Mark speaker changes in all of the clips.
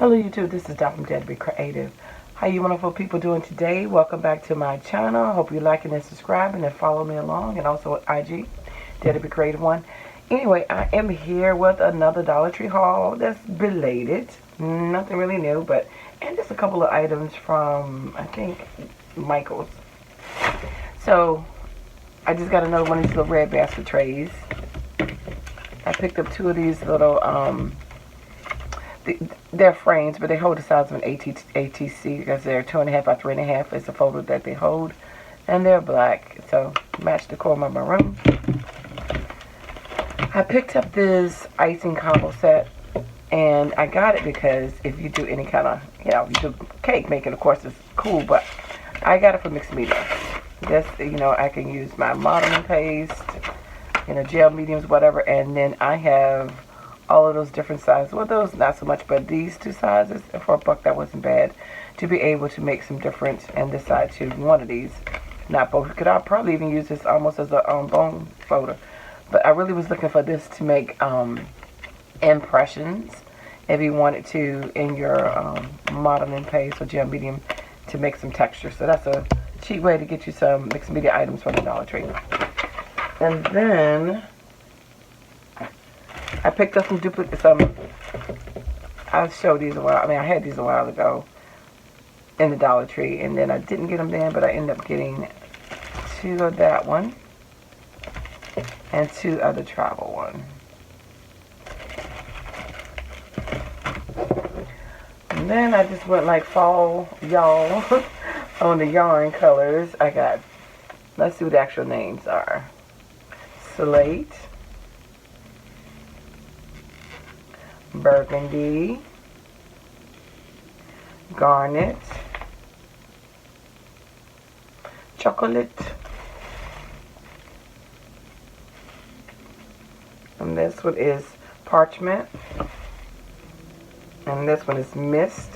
Speaker 1: Hello YouTube, this is Doc from DaretoBeCreative. How you wonderful people doing today? Welcome back to my channel. Hope you're liking and subscribing and follow me along, and also IG, DaretoBeCreative 1. Anyway, I am here with another Dollar Tree haul that's belated. Nothing really new, and just a couple of items from, I think, Michael's. So, I just got another one of these little red basket trays. I picked up two of these little, they're frames, but they hold the size of an ATC because they're 2.5 by 3.5. It's a folder that they hold, and they're black, so match the color of my room. I picked up this icing combo set, and I got it because if you do any kind of, you do cake making, of course, it's cool, but I got it for mixed media. This, I can use my modeling paste, gel mediums, whatever, and then I have all of those different sizes. Well, those not so much, but these two sizes, and for $1 that wasn't bad, to be able to make some difference and decide to one of these, not both. Could I probably even use this almost as a bone folder, but I really was looking for this to make impressions if you wanted to in your modeling paste or gel medium to make some texture. So that's a cheap way to get you some mixed media items from the Dollar Tree. And then I picked up some I showed these a while. I had these a while ago in the Dollar Tree, and then I didn't get them then, but I ended up getting two of that one and two of the travel one. And then I just went like fall, y'all, on the yarn colors. I got, let's see what the actual names are. Slate, Burgundy, Garnet, Chocolate, and this one is Parchment, and this one is Mist,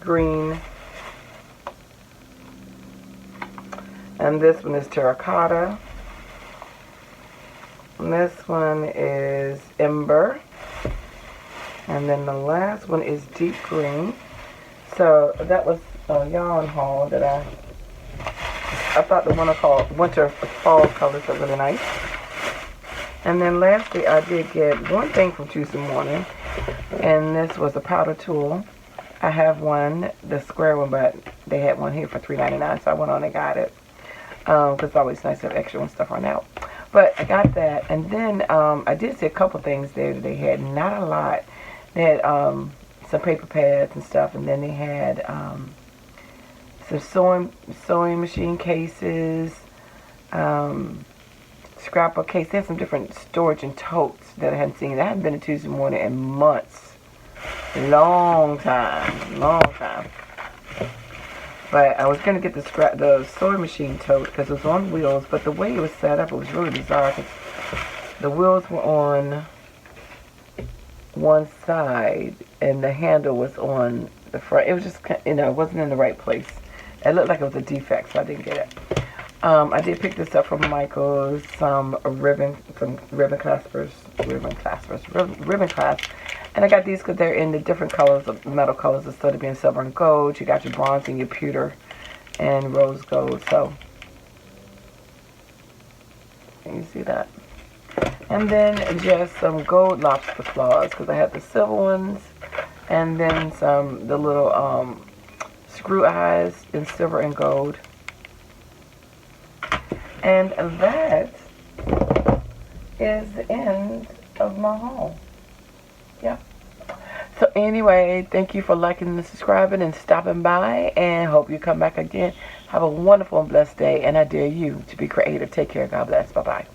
Speaker 1: Green, and this one is Terracotta. And this one is Ember, and then the last one is Deep Green. So that was a yarn haul that I thought the one called Winter Fall colors are really nice. And then lastly, I did get one thing from Tuesday morning, and this was a powder tool. I have one, the square one, but they had one here for $3.99, so I went on and got it because it's always nice to have extra and stuff run out. But I got that, and then I did see a couple things there that they had, not a lot. They had some paper pads and stuff, and then they had some sewing machine cases, scrapbook case. They had some different storage and totes that I hadn't seen. I haven't been to Tuesday morning in months. Long time. But I was going to get the sewing machine tote because it was on wheels, but the way it was set up, it was really bizarre because the wheels were on one side and the handle was on the front. It was just, it wasn't in the right place. It looked like it was a defect, so I didn't get it. I did pick this up from Michael's, some ribbon claspers, and I got these because they're in the different colors of metal colors instead of being silver and gold. You got your bronze and your pewter and rose gold. So, can you see that? And then just some gold lobster claws because I have the silver ones, and then the little screw eyes in silver and gold. And that is the end of my haul. Yeah. So anyway, thank you for liking and subscribing and stopping by, and hope you come back again. Have a wonderful and blessed day, and I dare you to be creative. Take care. God bless. Bye-bye.